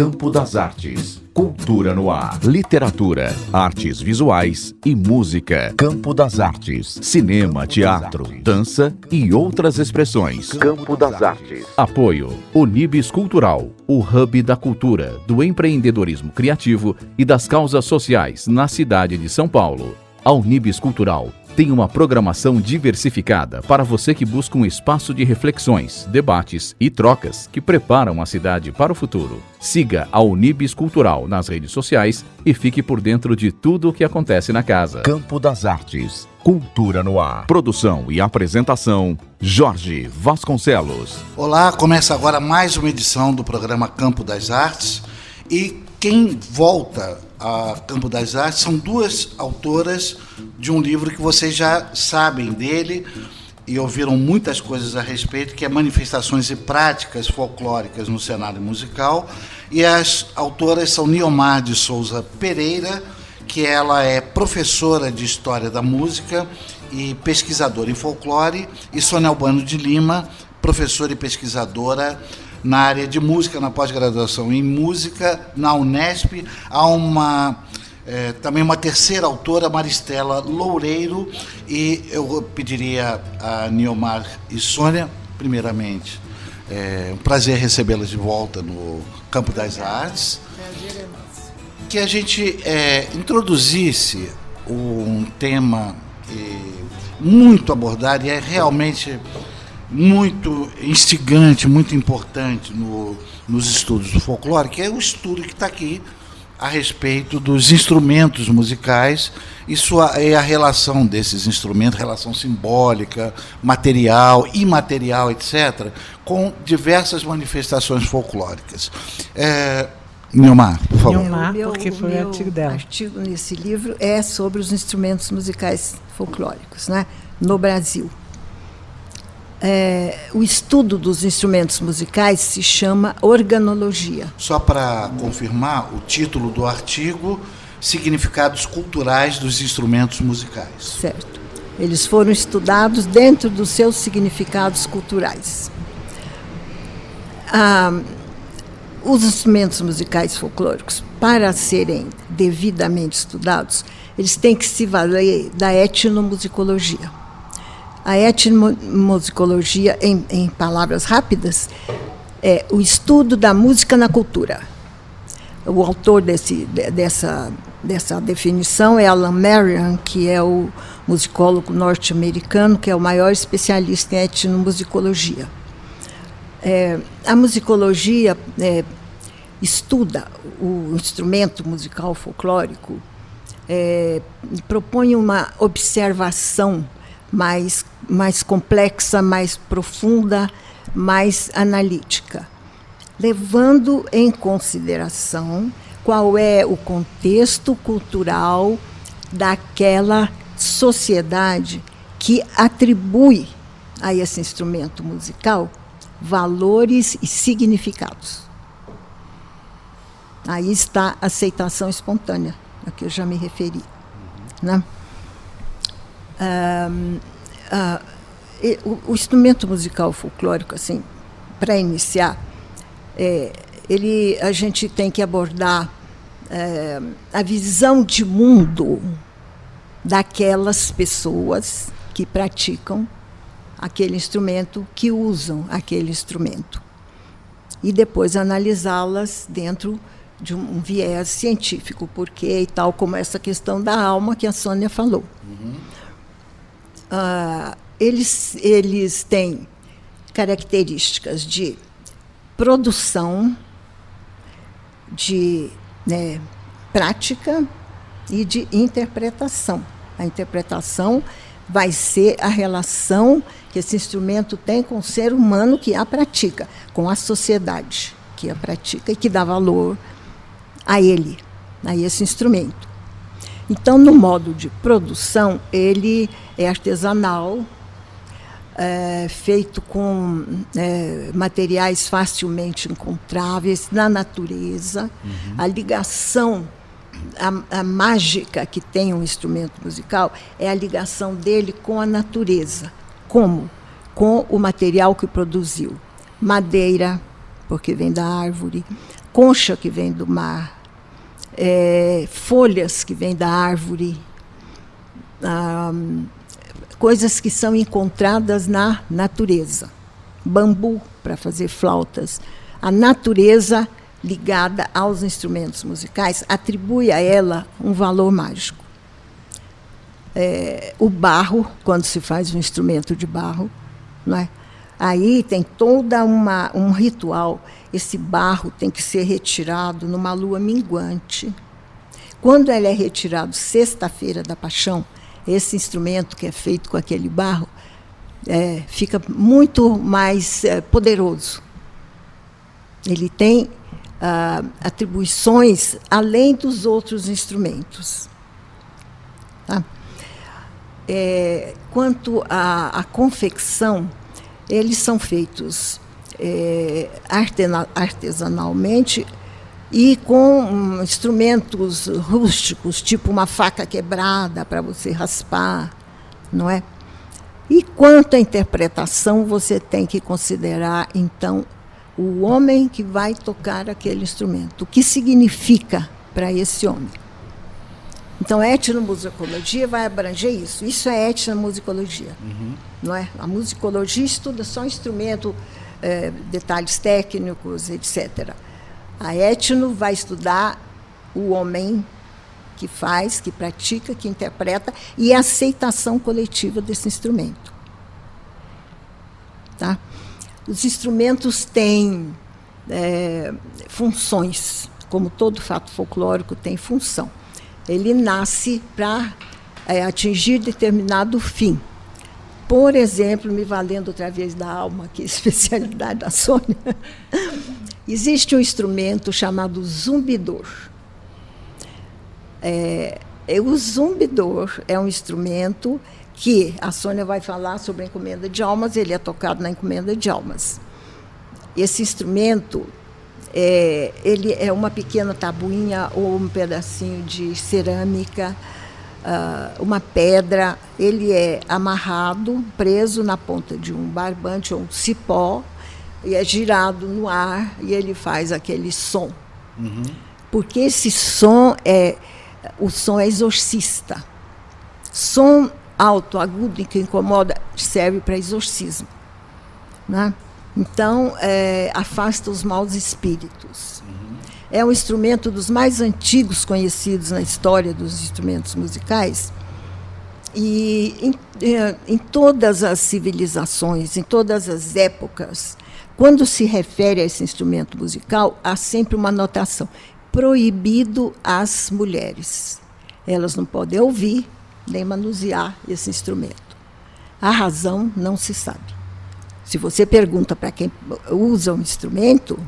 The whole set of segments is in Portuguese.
Campo das Artes. Cultura no ar. Literatura, artes visuais e música. Campo das Artes. Cinema, teatro, dança e outras expressões. Campo das Artes. Apoio Unibis Cultural, o hub da cultura, do empreendedorismo criativo e das causas sociais na cidade de São Paulo. A Unibis Cultural tem uma programação diversificada para você que busca um espaço de reflexões, debates e trocas que preparam a cidade para o futuro. Siga a Unibis Cultural nas redes sociais e fique por dentro de tudo o que acontece na casa. Campo das Artes. Cultura no ar. Produção e apresentação, Jorge Vasconcelos. Olá, começa agora mais uma edição do programa Campo das Artes. E quem volta a Campo das Artes são duas autoras de um livro que vocês já sabem dele e ouviram muitas coisas a respeito, que é Manifestações e Práticas Folclóricas no Cenário Musical. E as autoras são Niomar de Souza Pereira, que ela é professora de História da Música e pesquisadora em folclore, e Sônia Albano de Lima, professora e pesquisadora na área de música, na pós-graduação em música, na Unesp. Há também uma terceira autora, Maristela Loureiro, e eu pediria a Niomar e Sônia, primeiramente, um prazer recebê-las de volta no Campo das Artes. Prazer é nosso. Que a gente introduzisse um tema muito abordado, e é realmente muito instigante, muito importante nos estudos do folclore, que é o estudo que está aqui a respeito dos instrumentos musicais e a relação desses instrumentos, relação simbólica, material, imaterial, etc., com diversas manifestações folclóricas. Niomar, por favor. Niomar, porque foi o artigo dela. O artigo nesse livro é sobre os instrumentos musicais folclóricos, né, no Brasil. O estudo dos instrumentos musicais se chama organologia. Só para confirmar, o título do artigo, Significados Culturais dos Instrumentos Musicais. Certo. Eles foram estudados dentro dos seus significados culturais. Os instrumentos musicais folclóricos, para serem devidamente estudados, eles têm que se valer da etnomusicologia. A etnomusicologia, em palavras rápidas, é o estudo da música na cultura. O autor dessa definição é Alan Merriam, que é o musicólogo norte-americano, que é o maior especialista em etnomusicologia. A musicologia estuda o instrumento musical folclórico, propõe uma observação mais complexa, mais profunda, mais analítica, levando em consideração qual é o contexto cultural daquela sociedade que atribui a esse instrumento musical valores e significados. Aí está a aceitação espontânea, a que eu já me referi, né? O instrumento musical folclórico, assim, para iniciar, a gente tem que abordar a visão de mundo daquelas pessoas que praticam aquele instrumento, que usam aquele instrumento, e depois analisá-las dentro de um viés científico, porquê e tal, como essa questão da alma que a Sônia falou. Eles têm características de produção, de prática e de interpretação. A interpretação vai ser a relação que esse instrumento tem com o ser humano que a pratica, com a sociedade que a pratica e que dá valor a ele, a esse instrumento. Então, no modo de produção, ele é artesanal, feito com materiais facilmente encontráveis na natureza. A ligação, a mágica que tem um instrumento musical é a ligação dele com a natureza. Como? Com o material que produziu. Madeira, porque vem da árvore, concha que vem do mar, folhas que vêm da árvore, coisas que são encontradas na natureza. Bambu para fazer flautas. A natureza ligada aos instrumentos musicais atribui a ela um valor mágico. O barro, quando se faz um instrumento de barro, não é? Aí tem toda um ritual. Esse barro tem que ser retirado numa lua minguante. Quando ele é retirado sexta-feira da Paixão, esse instrumento que é feito com aquele barro fica muito mais poderoso. Ele tem atribuições além dos outros instrumentos. Tá? Quanto à confecção, eles são feitos artesanalmente e com instrumentos rústicos, tipo uma faca quebrada para você raspar, não é? E quanto à interpretação, você tem que considerar, então, o homem que vai tocar aquele instrumento. O que significa para esse homem? Então, a etnomusicologia vai abranger isso. Isso é etnomusicologia. Não é? A musicologia estuda só instrumento, detalhes técnicos, etc. A etno vai estudar o homem que faz, que pratica, que interpreta e a aceitação coletiva desse instrumento. Tá? Os instrumentos têm funções, como todo fato folclórico tem função. Ele nasce para atingir determinado fim. Por exemplo, me valendo outra vez da alma, que é a especialidade da Sônia, existe um instrumento chamado zumbidor. O zumbidor é um instrumento que a Sônia vai falar sobre a encomenda de almas, ele é tocado na encomenda de almas. Esse instrumento, ele é uma pequena tabuinha ou um pedacinho de cerâmica, uma pedra, ele é amarrado, preso na ponta de um barbante ou um cipó, e é girado no ar e ele faz aquele som. Porque esse som o som é exorcista. Som alto, agudo, que incomoda, serve para exorcismo. Né? Então, afasta os maus espíritos. É um instrumento dos mais antigos conhecidos na história dos instrumentos musicais. E em todas as civilizações, em todas as épocas, quando se refere a esse instrumento musical, há sempre uma anotação: proibido às mulheres. Elas não podem ouvir nem manusear esse instrumento. A razão não se sabe. Se você pergunta para quem usa um instrumento,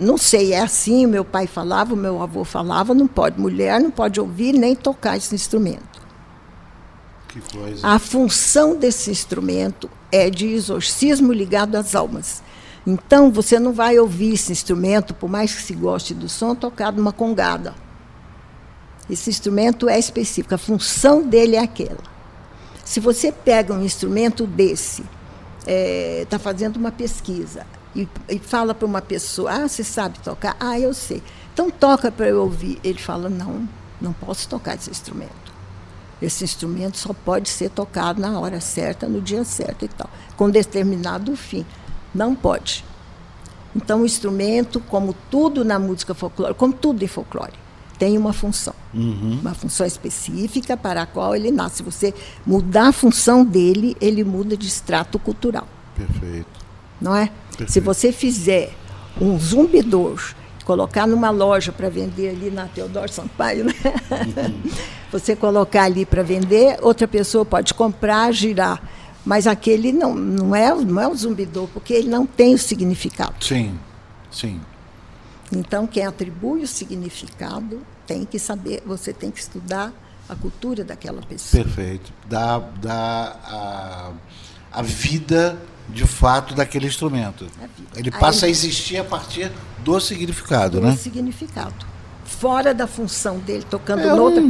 não sei, é assim, meu pai falava, o meu avô falava, não pode, mulher não pode ouvir nem tocar esse instrumento. Que coisa. A função desse instrumento é de exorcismo ligado às almas. Então, você não vai ouvir esse instrumento, por mais que se goste do som, tocado numa congada. Esse instrumento é específico, a função dele é aquela. Se você pega um instrumento desse, está fazendo uma pesquisa, e fala para uma pessoa: você sabe tocar? Eu sei. Então toca para eu ouvir. Ele fala: não posso tocar esse instrumento. Esse instrumento só pode ser tocado na hora certa, no dia certo e tal, com determinado fim. Não pode. Então o instrumento, como tudo na música folclórica, como tudo em folclore, tem uma função. Uma função específica para a qual ele nasce. Se você mudar a função dele, ele muda de extrato cultural. Perfeito. Não é? Perfeito. Se você fizer um zumbidor, colocar numa loja para vender ali na Teodoro Sampaio, né? Você colocar ali para vender, outra pessoa pode comprar, girar. Mas aquele não é o zumbidor, porque ele não tem o significado. Sim, sim. Então, quem atribui o significado tem que saber, você tem que estudar a cultura daquela pessoa. Perfeito. Dá a vida, de fato, daquele instrumento. Ele passa a existir a partir do significado, né? Do significado. Fora da função dele, tocando noutra.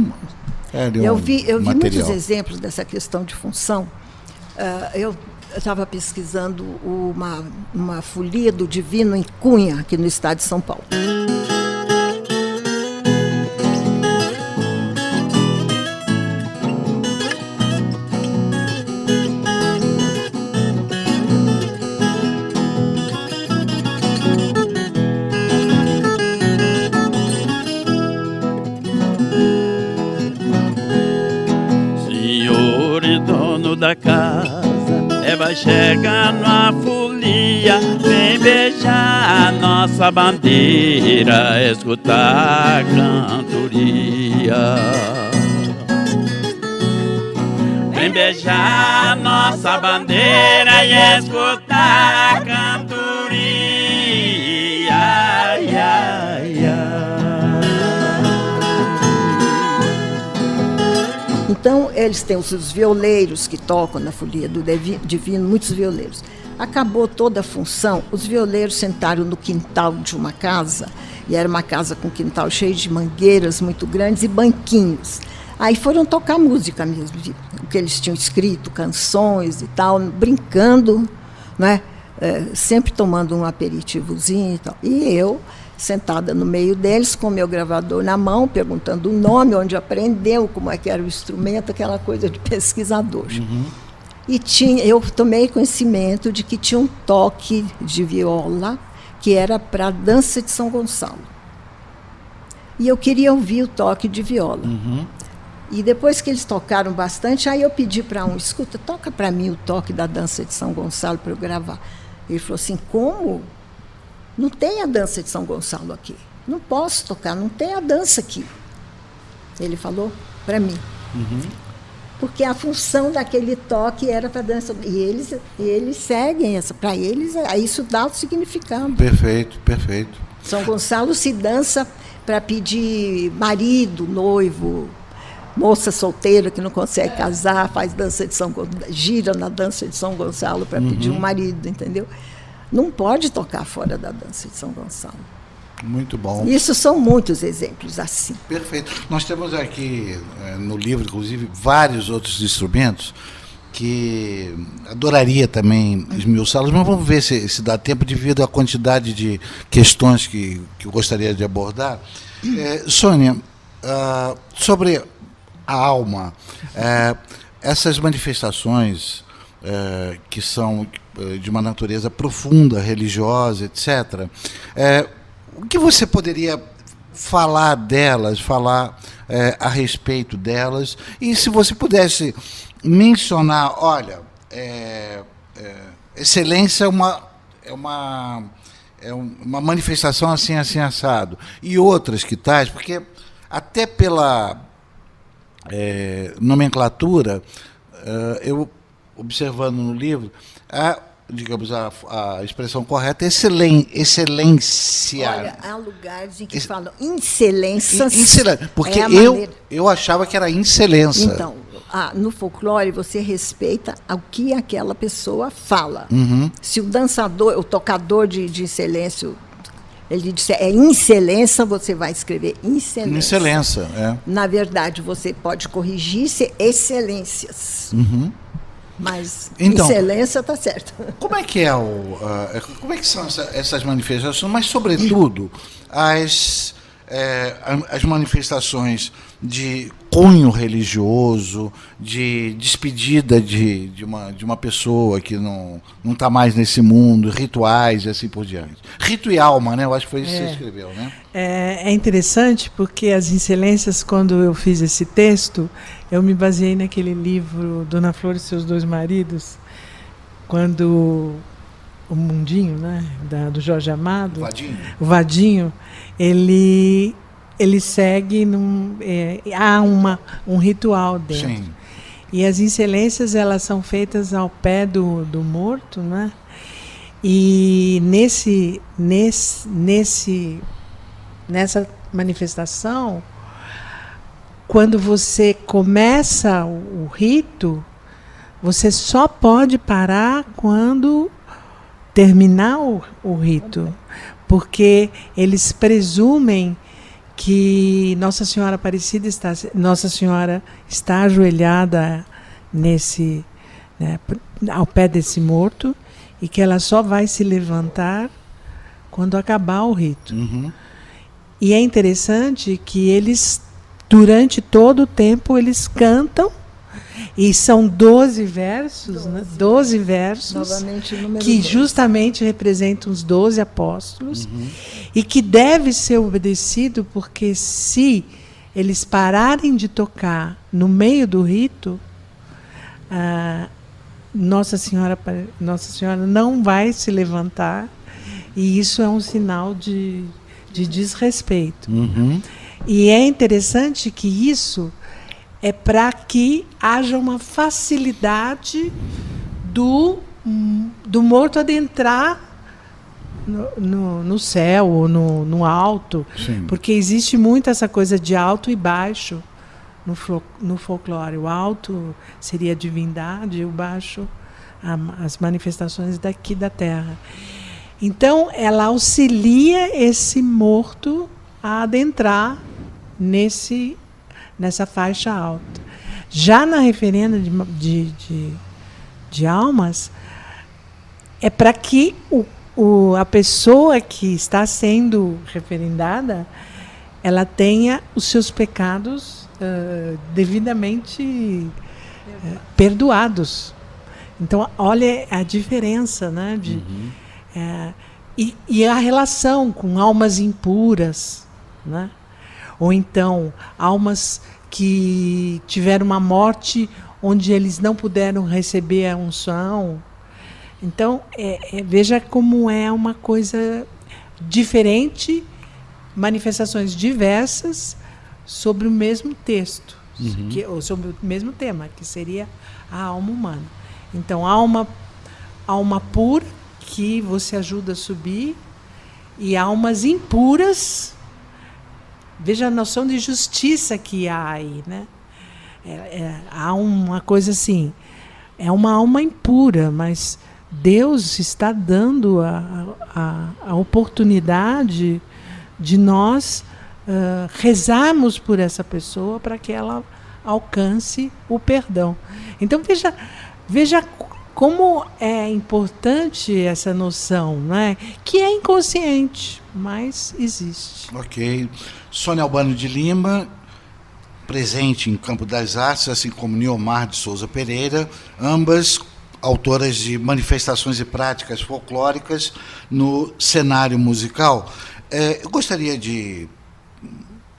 Eu vi muitos exemplos dessa questão de função. estava pesquisando uma folia do Divino em Cunha, aqui no estado de São Paulo. Da casa, vai chegar na folia, vem beijar nossa bandeira, escutar a cantoria. Vem beijar nossa bandeira e escutar a cantoria. Ai, ai, ai. Então, eles têm os violeiros que tocam na folia do Divino, muitos violeiros. Acabou toda a função, os violeiros sentaram no quintal de uma casa, e era uma casa com quintal cheio de mangueiras muito grandes e banquinhos. Aí foram tocar música mesmo, o que eles tinham escrito, canções e tal, brincando, né? Sempre tomando um aperitivozinho e tal. E eu, sentada no meio deles, com o meu gravador na mão, perguntando o nome, onde aprendeu, como é que era o instrumento, aquela coisa de pesquisador. Uhum. E eu tomei conhecimento de que tinha um toque de viola que era para a dança de São Gonçalo. E eu queria ouvir o toque de viola. Uhum. E depois que eles tocaram bastante, aí eu pedi para escuta, toca para mim o toque da dança de São Gonçalo para eu gravar. Ele falou assim, como? Não tem a dança de São Gonçalo aqui. Não posso tocar, não tem a dança aqui. Ele falou para mim. Uhum. Porque a função daquele toque era para dança. E eles seguem essa. Para eles, isso dá o significado. Perfeito, perfeito. São Gonçalo se dança para pedir marido, noivo, moça solteira que não consegue casar, faz dança de São Gonçalo, gira na dança de São Gonçalo para pedir um marido, entendeu? Não pode tocar fora da dança de São Gonçalo. Muito bom. Isso são muitos exemplos assim. Perfeito. Nós temos aqui no livro, inclusive, vários outros instrumentos que adoraria também esmiuçá-los, mas vamos ver se dá tempo devido à quantidade de questões que eu gostaria de abordar. Sônia, sobre a alma, essas manifestações que são de uma natureza profunda, religiosa, etc. O que você poderia falar delas, falar a respeito delas, e se você pudesse mencionar, olha, excelência é uma manifestação assim, assim, assado, e outras que tais, porque até pela nomenclatura, eu observando no livro, digamos, a expressão correta é excelência. Olha, há lugares em que falam excelências. Porque eu achava que era excelência. Então, no folclore você respeita o que aquela pessoa fala. Uhum. Se o dançador, o tocador de silêncio, ele disser excelência, você vai escrever excelência. Excelência, Na verdade, você pode corrigir se excelências. Uhum. Mas então, excelência está certo. Como é que como é que são essas manifestações, mas sobretudo as manifestações de cunho religioso, de despedida de uma pessoa que não está mais nesse mundo, rituais e assim por diante. Rito e alma, né? Eu acho que foi isso que você escreveu, né? É interessante porque as excelências, quando eu fiz esse texto, eu me baseei naquele livro Dona Flor e seus dois maridos, quando o Mundinho, né, do Jorge Amado, o Vadinho, ele segue há um ritual dentro. Sim. E as excelências, elas são feitas ao pé do morto, né? E nessa manifestação, quando você começa o rito, você só pode parar quando terminar o rito, porque eles presumem que Nossa Senhora Aparecida está ajoelhada nesse, né, ao pé desse morto e que ela só vai se levantar quando acabar o rito. E é interessante que eles, durante todo o tempo, eles cantam, e são 12 versos, né? 12 versos, Novamente, que 12. Justamente representam os 12 apóstolos, e que deve ser obedecido, porque se eles pararem de tocar no meio do rito, Nossa Senhora não vai se levantar, e isso é um sinal de desrespeito. E é interessante que isso é para que haja uma facilidade do morto adentrar no céu ou no alto. Sim. Porque existe muito essa coisa de alto e baixo no folclore. O alto seria a divindade e o baixo as manifestações daqui da terra. Então, ela auxilia esse morto a adentrar nessa faixa alta. Já na referenda de almas, é para que a pessoa que está sendo referendada, ela tenha os seus pecados devidamente perdoados. Então, olha a diferença, né? E a relação com almas impuras, né? Ou então almas que tiveram uma morte onde eles não puderam receber a unção. Então, veja como é uma coisa diferente, manifestações diversas sobre o mesmo texto, ou sobre o mesmo tema, que seria a alma humana. Então, alma pura, que você ajuda a subir, e almas impuras. Veja a noção de justiça que há aí, né? Há uma coisa assim, é uma alma impura, mas Deus está dando a oportunidade de nós rezarmos por essa pessoa para que ela alcance o perdão. Então, veja como é importante essa noção, né? Que é inconsciente, mas existe. Ok. Sônia Albano de Lima, presente em Campo das Artes, assim como Niomar de Souza Pereira, ambas autoras de manifestações e práticas folclóricas no cenário musical. Eu gostaria de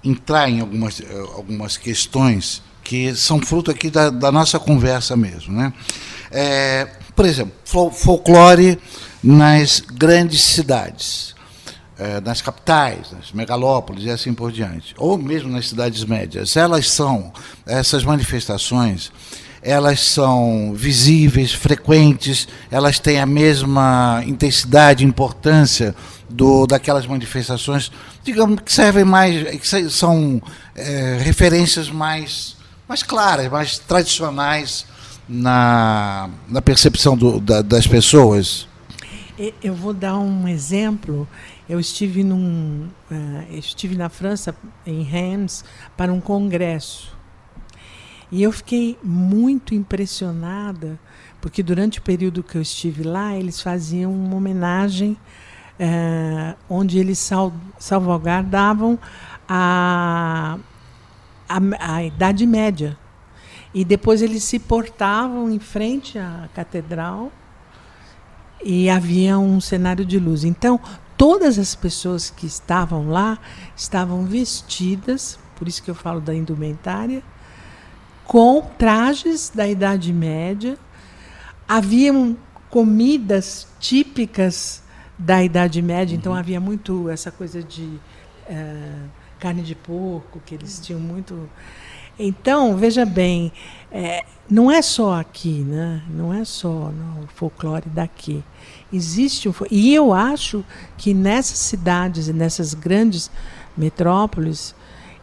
entrar em algumas questões que são fruto aqui da nossa conversa mesmo, né? Por exemplo, folclore nas grandes cidades, nas capitais, nas megalópolis e assim por diante, ou mesmo nas cidades médias. Essas manifestações, elas são visíveis, frequentes, elas têm a mesma intensidade e importância daquelas manifestações, digamos, que servem mais, que são referências mais claras, mais tradicionais na percepção das pessoas. Eu vou dar um exemplo. Eu estive na França, em Reims, para um congresso. E eu fiquei muito impressionada, porque durante o período que eu estive lá, eles faziam uma homenagem onde eles salvaguardavam a Idade Média. E depois eles se portavam em frente à catedral e havia um cenário de luz. Então, todas as pessoas que estavam lá estavam vestidas, por isso que eu falo da indumentária, com trajes da Idade Média. Haviam comidas típicas da Idade Média, então havia muito essa coisa de carne de porco, que eles tinham muito. Então, veja bem, não é só aqui, né? Não é só o folclore daqui. Existe e eu acho que nessas cidades e nessas grandes metrópoles,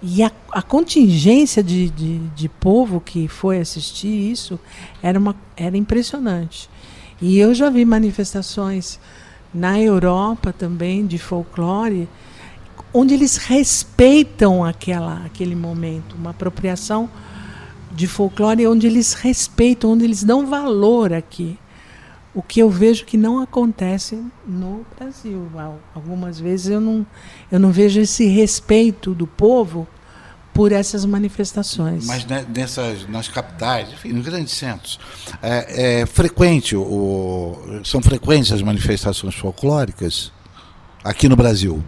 e a contingência de povo que foi assistir isso era impressionante. E eu já vi manifestações na Europa também de folclore, onde eles respeitam aquele momento, uma apropriação de folclore onde eles respeitam, onde eles dão valor aqui. o que eu vejo que não acontece no Brasil. Algumas vezes eu não vejo esse respeito do povo por essas manifestações. Mas nas capitais, enfim, nos grandes centros, é frequente, são frequentes as manifestações folclóricas aqui no Brasil?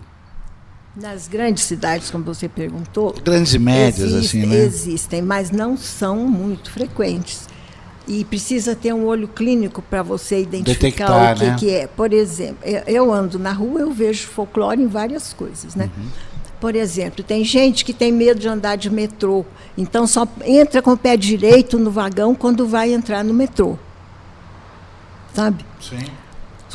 Nas grandes cidades, como você perguntou... Grandes e médias, assim, né? Existem, mas não são muito frequentes. E precisa ter um olho clínico para você identificar o que é. Por exemplo, eu ando na rua, eu vejo folclore em várias coisas, né? Uhum. Por exemplo, tem gente que tem medo de andar de metrô, então só entra com o pé direito no vagão quando vai entrar no metrô. Sabe? Sim.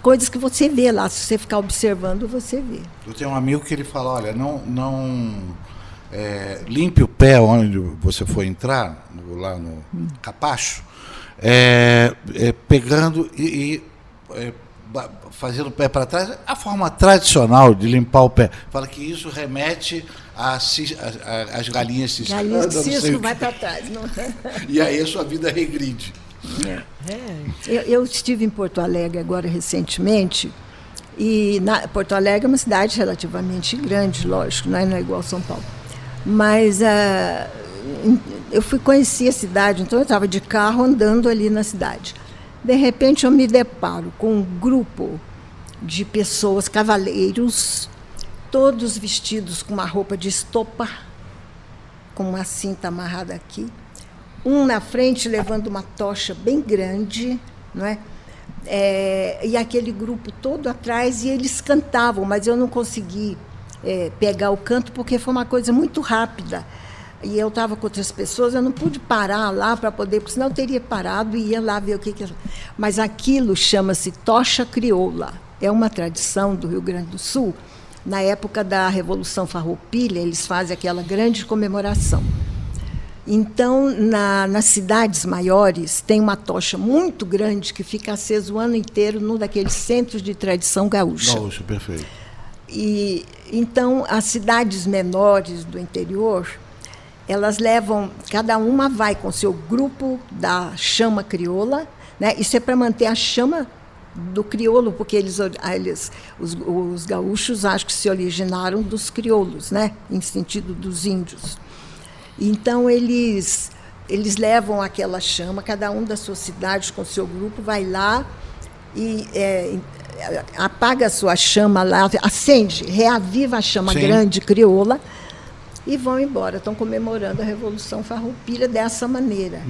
Coisas que você vê lá, se você ficar observando, você vê. Eu tenho um amigo que ele fala, olha, não limpe o pé onde você for entrar, lá no capacho, pegando e fazendo o pé para trás, a forma tradicional de limpar o pé. Fala que isso remete às galinhas cisco. Galinhas de cisco vai para trás. Não? E aí a sua vida regride. Eu estive em Porto Alegre agora recentemente, e Porto Alegre é uma cidade relativamente grande, lógico, não é igual São Paulo. Mas eu fui conhecer a cidade, então eu estava de carro andando ali na cidade. De repente eu me deparo com um grupo de pessoas, cavaleiros, todos vestidos com uma roupa de estopa, com uma cinta amarrada aqui. Um na frente levando uma tocha bem grande, não é? E aquele grupo todo atrás, e eles cantavam, mas eu não consegui pegar o canto porque foi uma coisa muito rápida. E eu estava com outras pessoas, eu não pude parar lá para poder, porque senão eu teria parado e ia lá ver o que era. Mas aquilo chama-se tocha crioula. É uma tradição do Rio Grande do Sul. Na época da Revolução Farroupilha, eles fazem aquela grande comemoração. Então, nas cidades maiores, tem uma tocha muito grande que fica acesa o ano inteiro num daqueles centros de tradição gaúcha. Gaúcha, perfeito. E, então, as cidades menores do interior, elas levam, cada uma vai com seu grupo da chama crioula, né? Isso é para manter a chama do crioulo, porque os gaúchos acho que se originaram dos crioulos, né? Em sentido dos índios. Então, eles levam aquela chama, cada um da sua cidade com o seu grupo, vai lá e apaga a sua chama lá, acende, reaviva a chama Sim. grande crioula e vão embora. Estão comemorando a Revolução Farroupilha dessa maneira,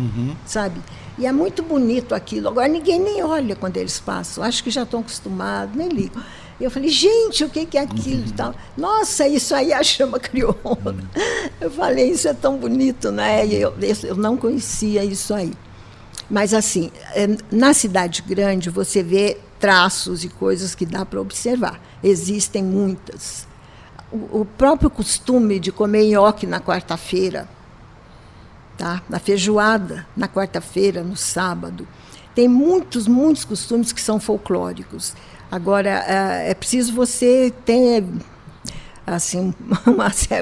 sabe? E é muito bonito aquilo. Agora, ninguém nem olha quando eles passam. Acho que já estão acostumados, nem ligam. Eu falei, gente, o que é aquilo e tal? Nossa, isso aí é a chama crioula. Eu falei, isso é tão bonito, né? E eu não conhecia isso aí. Mas, assim, na cidade grande, você vê traços e coisas que dá para observar. Existem muitas. O próprio costume de comer nhoque na quarta-feira, tá? Na feijoada, na quarta-feira, no sábado. Tem muitos costumes que são folclóricos. Agora, é preciso você ter assim,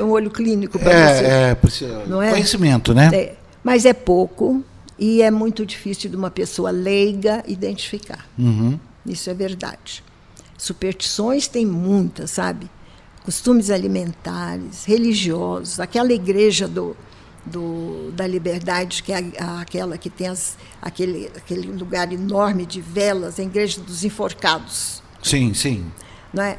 um olho clínico para você. Não é? Conhecimento, né? Mas é pouco e é muito difícil de uma pessoa leiga identificar. Isso é verdade. Superstições tem muitas, sabe? Costumes alimentares, religiosos. Aquela igreja da Liberdade, que é aquela que tem aquele lugar enorme de velas, a Igreja dos Enforcados. Sim, sim. Não é?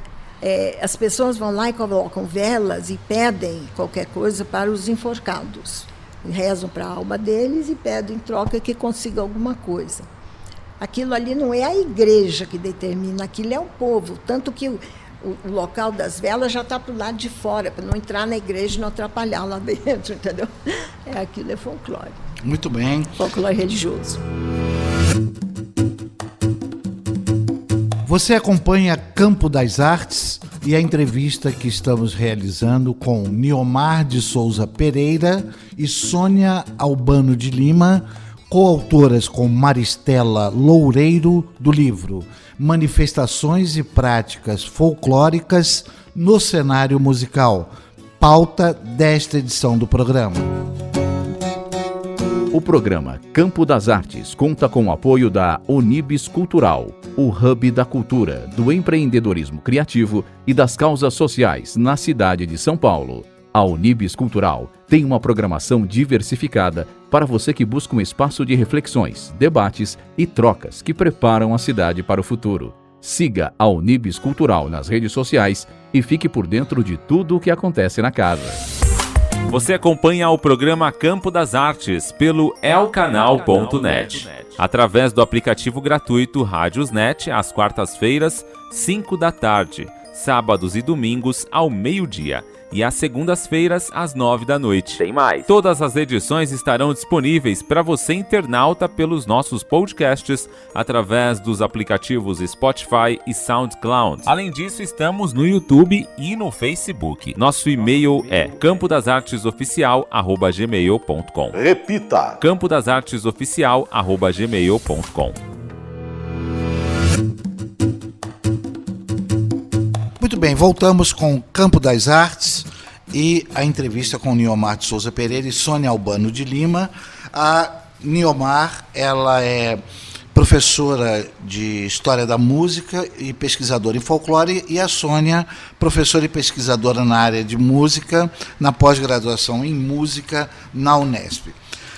As pessoas vão lá e colocam velas e pedem qualquer coisa para os enforcados. Rezam para a alma deles e pedem em troca que consiga alguma coisa. Aquilo ali não é a igreja que determina, aquilo é o povo. Tanto que o local das velas já está para o lado de fora, para não entrar na igreja e não atrapalhar lá dentro, entendeu? Aquilo é folclore. Muito bem. Folclore religioso. Você acompanha Campo das Artes e a entrevista que estamos realizando com Niomar de Souza Pereira e Sônia Albano de Lima, coautoras com Maristela Loureiro do livro Manifestações e Práticas Folclóricas no Cenário Musical, pauta desta edição do programa. O programa Campo das Artes conta com o apoio da Unibis Cultural, o hub da cultura, do empreendedorismo criativo e das causas sociais na cidade de São Paulo. A Unibis Cultural tem uma programação diversificada para você que busca um espaço de reflexões, debates e trocas que preparam a cidade para o futuro. Siga a Unibis Cultural nas redes sociais e fique por dentro de tudo o que acontece na casa. Você acompanha o programa Campo das Artes pelo elcanal.net, através do aplicativo gratuito Rádiosnet, às quartas-feiras, 5 da tarde, sábados e domingos ao meio-dia, e às segundas-feiras, às 9 da noite. Tem mais! Todas as edições estarão disponíveis para você, internauta, pelos nossos podcasts, através dos aplicativos Spotify e SoundCloud. Além disso, estamos no YouTube e no Facebook. Nosso e-mail é campodasartesoficial@gmail.com. Repita! campodasartesoficial@gmail.com. Muito bem, voltamos com o Campo das Artes e a entrevista com Niomar de Souza Pereira e Sônia Albano de Lima. A Niomar, ela é professora de História da Música e pesquisadora em folclore, e a Sônia, professora e pesquisadora na área de música, na pós-graduação em música na Unesp.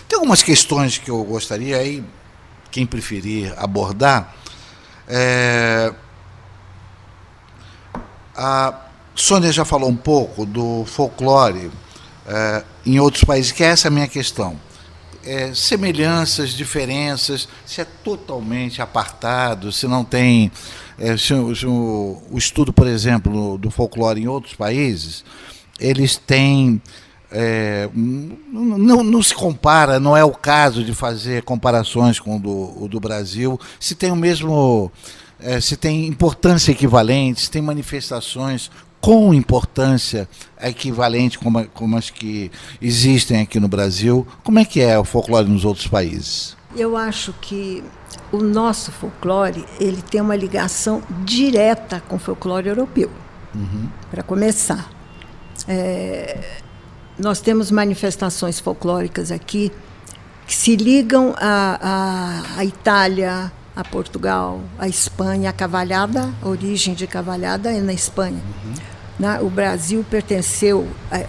Tem algumas questões que eu gostaria, aí, quem preferir abordar. A Sônia já falou um pouco do folclore em outros países, que essa é a minha questão. Semelhanças, diferenças, se é totalmente apartado, se não tem... o estudo, por exemplo, do folclore em outros países, eles têm... não se compara, não é o caso de fazer comparações com o do Brasil, se tem o mesmo... se tem importância equivalente, se tem manifestações com importância equivalente como as que existem aqui no Brasil. Como é que é o folclore nos outros países? Eu acho que o nosso folclore ele tem uma ligação direta com o folclore europeu. Para começar. Nós temos manifestações folclóricas aqui que se ligam à Itália, a Portugal, a Espanha, a cavalhada, a origem de cavalhada é na Espanha. O Brasil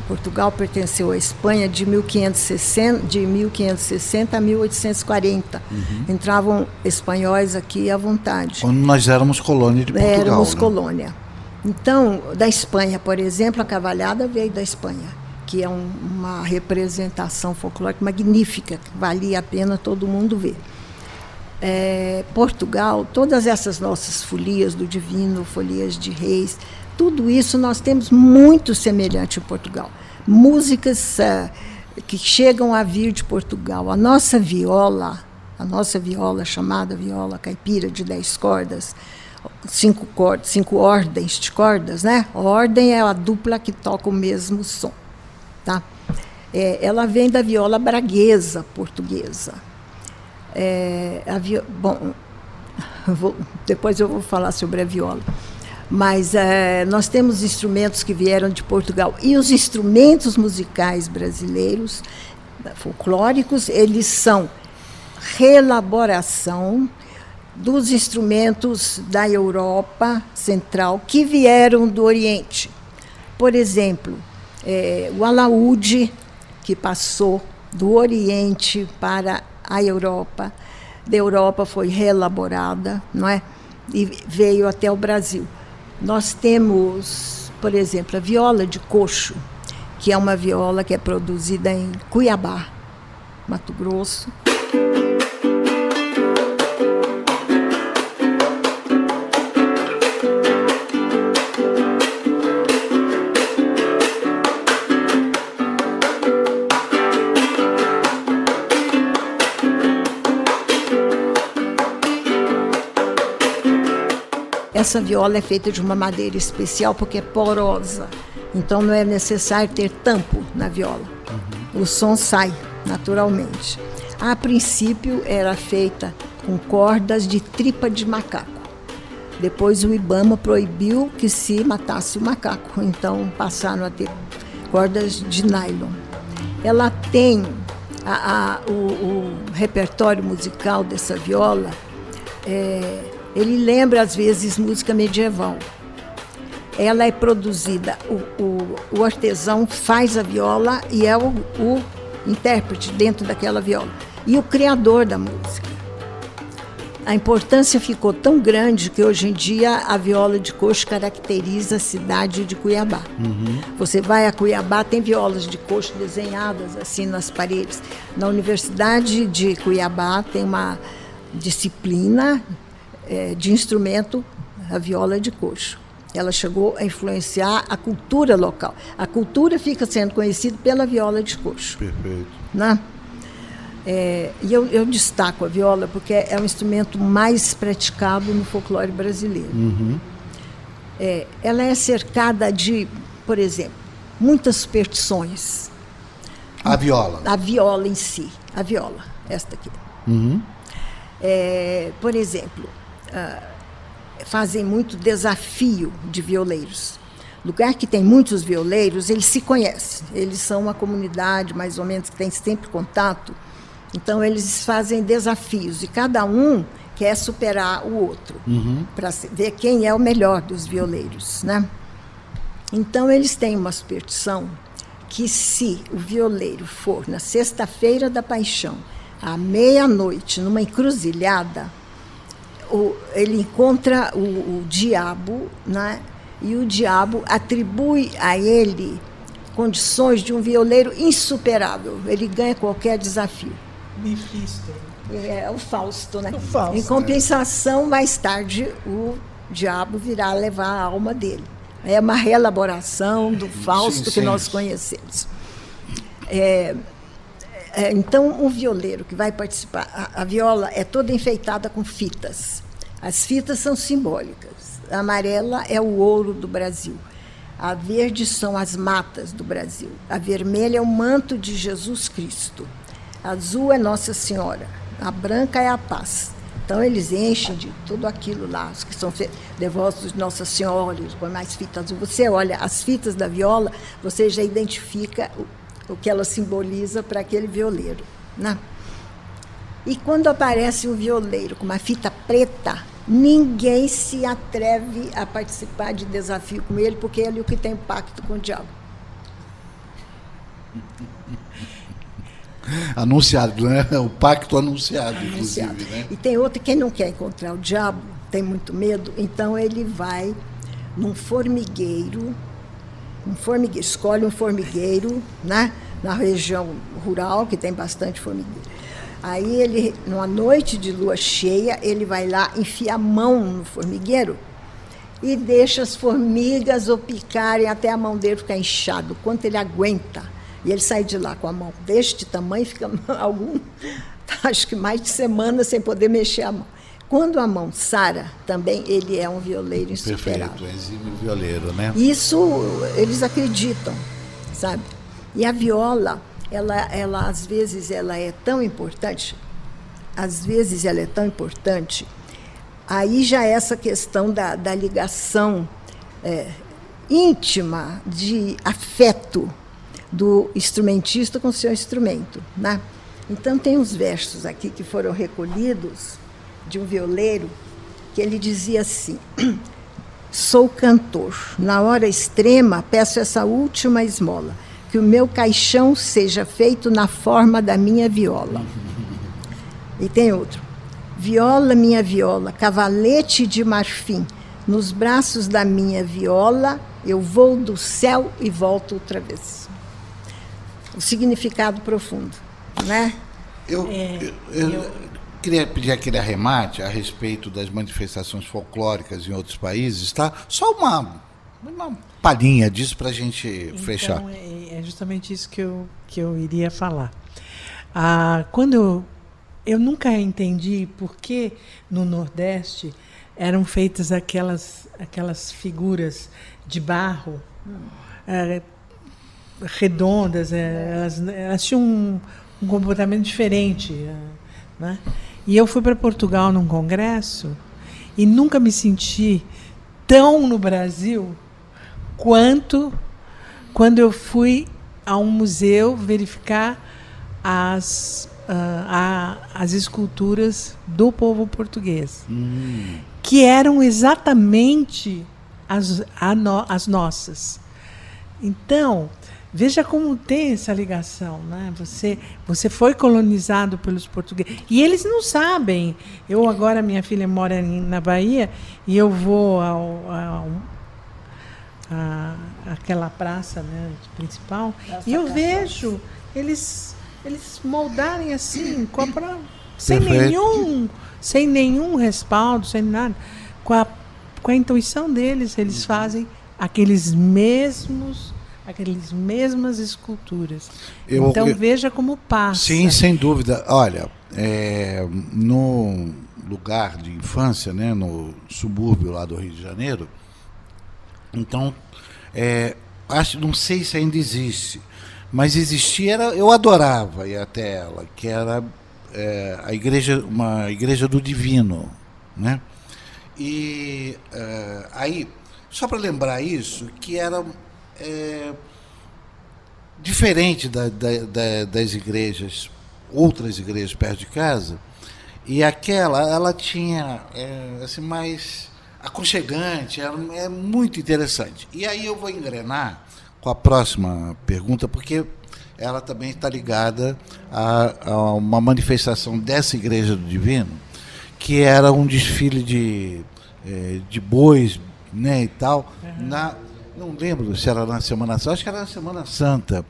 Portugal pertenceu à Espanha de 1560 a 1840. Entravam espanhóis aqui à vontade. Quando nós éramos colônia de Portugal. Éramos colônia. Então, da Espanha, por exemplo, a cavalhada veio da Espanha, que é uma representação folclórica magnífica, que valia a pena todo mundo ver. Portugal, todas essas nossas folias do divino, folias de reis, tudo isso nós temos muito semelhante em Portugal. Músicas que chegam a vir de Portugal. A nossa viola, chamada viola caipira de 10 cordas, 5 ordens de cordas, né? A ordem é a dupla que toca o mesmo som, tá? Ela vem da viola braguesa portuguesa. Depois eu vou falar sobre a viola. Mas nós temos instrumentos que vieram de Portugal. E os instrumentos musicais brasileiros, folclóricos, eles são reelaboração dos instrumentos da Europa Central que vieram do Oriente. Por exemplo, o alaúde, que passou do Oriente para a Europa, da Europa foi reelaborada, não é? E veio até o Brasil. Nós temos, por exemplo, a viola de coxo, que é uma viola que é produzida em Cuiabá, Mato Grosso. Essa viola é feita de uma madeira especial porque é porosa. Então não é necessário ter tampo na viola. O som sai naturalmente. A princípio era feita com cordas de tripa de macaco. Depois o IBAMA proibiu que se matasse o macaco. Então passaram a ter cordas de nylon. Ela tem O repertório musical dessa viola, ele lembra, às vezes, música medieval. Ela é produzida, o artesão faz a viola e é o intérprete dentro daquela viola. E o criador da música. A importância ficou tão grande que hoje em dia a viola de coxo caracteriza a cidade de Cuiabá. Você vai a Cuiabá, tem violas de coxo desenhadas assim nas paredes. Na Universidade de Cuiabá tem uma disciplina de instrumento, a viola de coxo. Ela chegou a influenciar a cultura local. A cultura fica sendo conhecida pela viola de coxo. Perfeito. Né? E eu destaco a viola porque é um instrumento mais praticado no folclore brasileiro. Ela é cercada de, por exemplo, muitas superstições. A viola? A viola em si. A viola, esta aqui. Por exemplo, fazem muito desafio de violeiros. Lugar que tem muitos violeiros, eles se conhecem. Eles são uma comunidade, mais ou menos, que tem sempre contato. Então, eles fazem desafios e cada um quer superar o outro para ver quem é o melhor dos violeiros, né? Então, eles têm uma superstição que se o violeiro for na sexta-feira da Paixão, à meia-noite, numa encruzilhada, ele encontra o diabo, né? E o diabo atribui a ele condições de um violeiro insuperável. Ele ganha qualquer desafio. Mefisto. É o Fausto, né? O Fausto. Em compensação, mais tarde, o diabo virá levar a alma dele. É uma reelaboração do Fausto que nós conhecemos. Então, o violeiro que vai participar, a viola é toda enfeitada com fitas. As fitas são simbólicas. A amarela é o ouro do Brasil. A verde são as matas do Brasil. A vermelha é o manto de Jesus Cristo. A azul é Nossa Senhora. A branca é a paz. Então, eles enchem de tudo aquilo lá, os que são devotos de Nossa Senhora, põe mais fita azul. Você olha as fitas da viola, você já identifica o que ela simboliza para aquele violeiro, né? E quando aparece um violeiro com uma fita preta, ninguém se atreve a participar de desafio com ele, porque ele é o que tem pacto com o diabo. Anunciado, né? O pacto anunciado, inclusive, né? E tem outro, quem não quer encontrar o diabo, tem muito medo, então ele vai num formigueiro, escolhe um formigueiro, né? Na região rural, que tem bastante formigueiro. Aí ele, numa noite de lua cheia, ele vai lá, enfia a mão no formigueiro e deixa as formigas ou picarem até a mão dele ficar inchada, o quanto ele aguenta. E ele sai de lá com a mão deste tamanho, fica acho que mais de semana sem poder mexer a mão. Quando a mão sara, também ele é um violeiro insuperável. Perfeito, exímio violeiro, né? Isso eles acreditam, sabe? E a viola, ela às vezes ela é tão importante, aí já é essa questão da ligação íntima, de afeto do instrumentista com o seu instrumento, né? Então tem uns versos aqui que foram recolhidos de um violeiro, que ele dizia assim: sou cantor, na hora extrema peço essa última esmola, que o meu caixão seja feito na forma da minha viola. E tem outro: viola, minha viola, cavalete de marfim, nos braços da minha viola eu vou do céu e volto outra vez. O significado profundo, né? Eu queria pedir aquele arremate a respeito das manifestações folclóricas em outros países, tá? Só uma palhinha disso para a gente fechar. Então, é justamente isso que eu iria falar. Quando eu nunca entendi por que no Nordeste eram feitas aquelas figuras de barro redondas, elas tinham um comportamento diferente, né? E eu fui para Portugal num congresso e nunca me senti tão no Brasil quanto quando eu fui a um museu verificar as esculturas do povo português, que eram exatamente as nossas. Então, veja como tem essa ligação, né? Você foi colonizado pelos portugueses. E eles não sabem. Agora, minha filha mora na Bahia, e eu vou àquela praça, né, principal, e eu vejo eles moldarem assim, sem nenhum respaldo, sem nada. Com a intuição deles, eles fazem aquelas mesmas esculturas. Então, veja como passa. Sim, sem dúvida. Olha, no lugar de infância, né, no subúrbio lá do Rio de Janeiro, então, não sei se ainda existe, mas existia, eu adorava ir até ela, que era uma igreja do Divino, né? E aí, só para lembrar isso, que era diferente das igrejas, outras igrejas perto de casa, e ela tinha assim, mais aconchegante, é muito interessante. E aí eu vou engrenar com a próxima pergunta, porque ela também está ligada a uma manifestação dessa Igreja do Divino, que era um desfile de bois, né, e tal, não lembro se era na Semana Santa, acho que era na Semana Santa,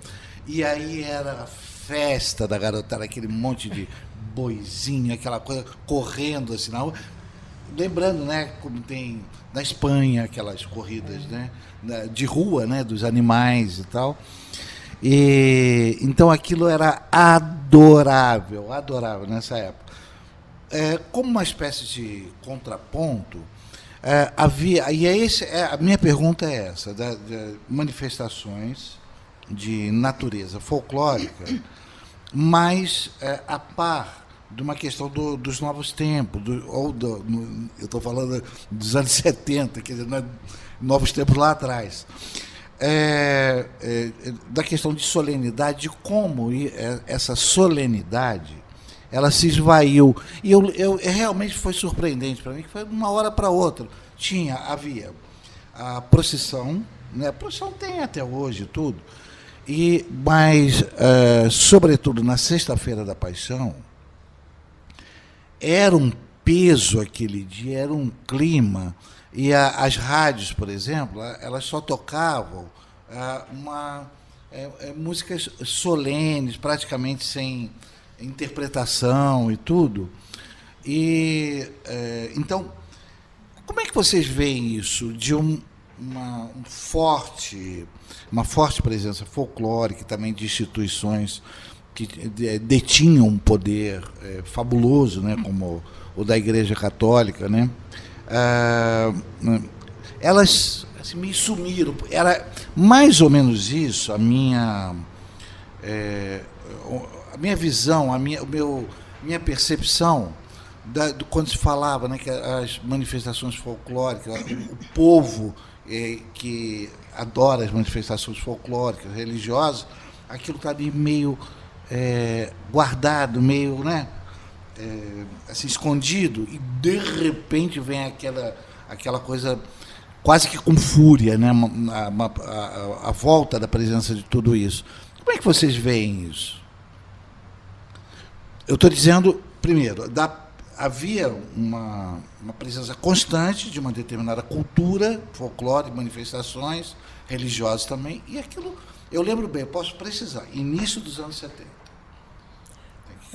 e aí era a festa da garotada, aquele monte de boizinho, aquela coisa correndo assim na rua. Lembrando, né, como tem na Espanha aquelas corridas, né, de rua, né, dos animais e tal. E então aquilo era adorável nessa época. Como uma espécie de contraponto, havia, e a minha pergunta é essa, de manifestações de natureza folclórica, mas a par de uma questão dos novos tempos, eu estou falando dos anos 70, quer dizer, novos tempos lá atrás, da questão de solenidade, de como essa solenidade ela se esvaiu. E eu realmente foi surpreendente para mim, que foi de uma hora para outra. Havia a procissão, né? A procissão tem até hoje tudo, mas, sobretudo, na Sexta-feira da Paixão, era um peso aquele dia, era um clima. E as rádios, por exemplo, elas só tocavam músicas solenes, praticamente sem interpretação e tudo. Então, como é que vocês veem isso de uma forte presença folclórica, também de instituições que detinham um poder fabuloso, né, como o da Igreja Católica, né? Elas assim, me sumiram. Era mais ou menos isso a minha visão, minha percepção quando se falava, né, que as manifestações folclóricas, o povo que adora as manifestações folclóricas, religiosas, aquilo está ali meio guardado, meio, né, assim, escondido, e de repente vem aquela coisa quase que com fúria, né, a volta da presença de tudo isso. Como é que vocês veem isso? Eu estou dizendo, primeiro, havia uma presença constante de uma determinada cultura, folclore, manifestações religiosas também, e aquilo, eu lembro bem, eu posso precisar, início dos anos 70.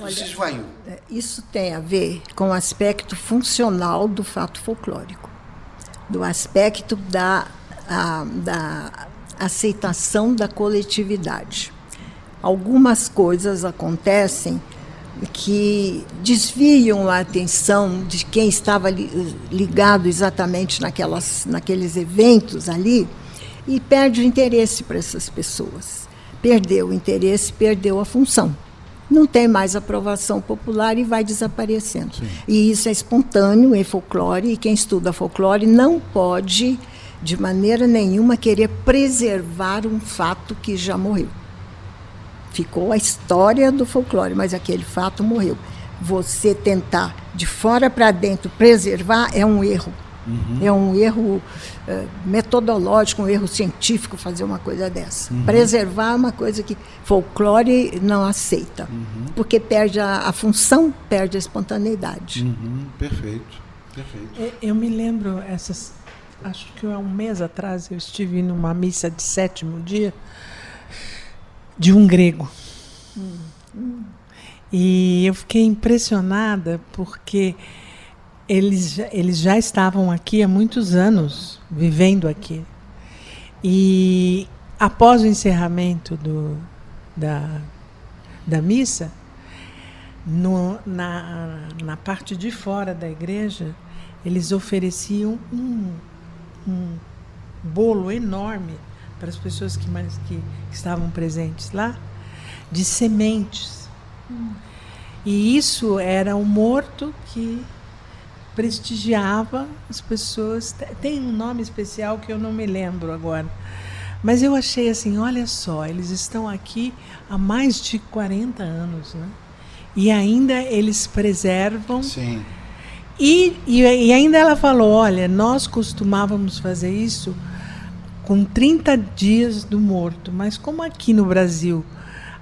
Olha, isso tem a ver com o aspecto funcional do fato folclórico, do aspecto da aceitação da coletividade. Algumas coisas acontecem que desviam a atenção de quem estava ligado exatamente naqueles eventos ali e perde o interesse para essas pessoas. Perdeu o interesse, perdeu a função. Não tem mais aprovação popular e vai desaparecendo. Sim. E isso é espontâneo em folclore, e quem estuda folclore não pode, de maneira nenhuma, querer preservar um fato que já morreu. Ficou a história do folclore, mas aquele fato morreu. Você tentar, de fora para dentro, preservar é um erro. É um erro metodológico, um erro científico fazer uma coisa dessa. Preservar é uma coisa que folclore não aceita, porque perde a função, perde a espontaneidade. Perfeito. Eu me lembro, acho que há um mês atrás, eu estive numa missa de 7º dia de um grego. E eu fiquei impressionada porque eles já estavam aqui há muitos anos, vivendo aqui. E após o encerramento da missa, na parte de fora da igreja, eles ofereciam um bolo enorme para as pessoas que estavam presentes lá, de sementes. E isso era um morto que prestigiava as pessoas. Tem um nome especial que eu não me lembro agora. Mas eu achei assim, olha só, eles estão aqui há mais de 40 anos, né? E ainda eles preservam. Sim. E ainda ela falou, olha, nós costumávamos fazer isso com 30 dias do morto, mas como aqui no Brasil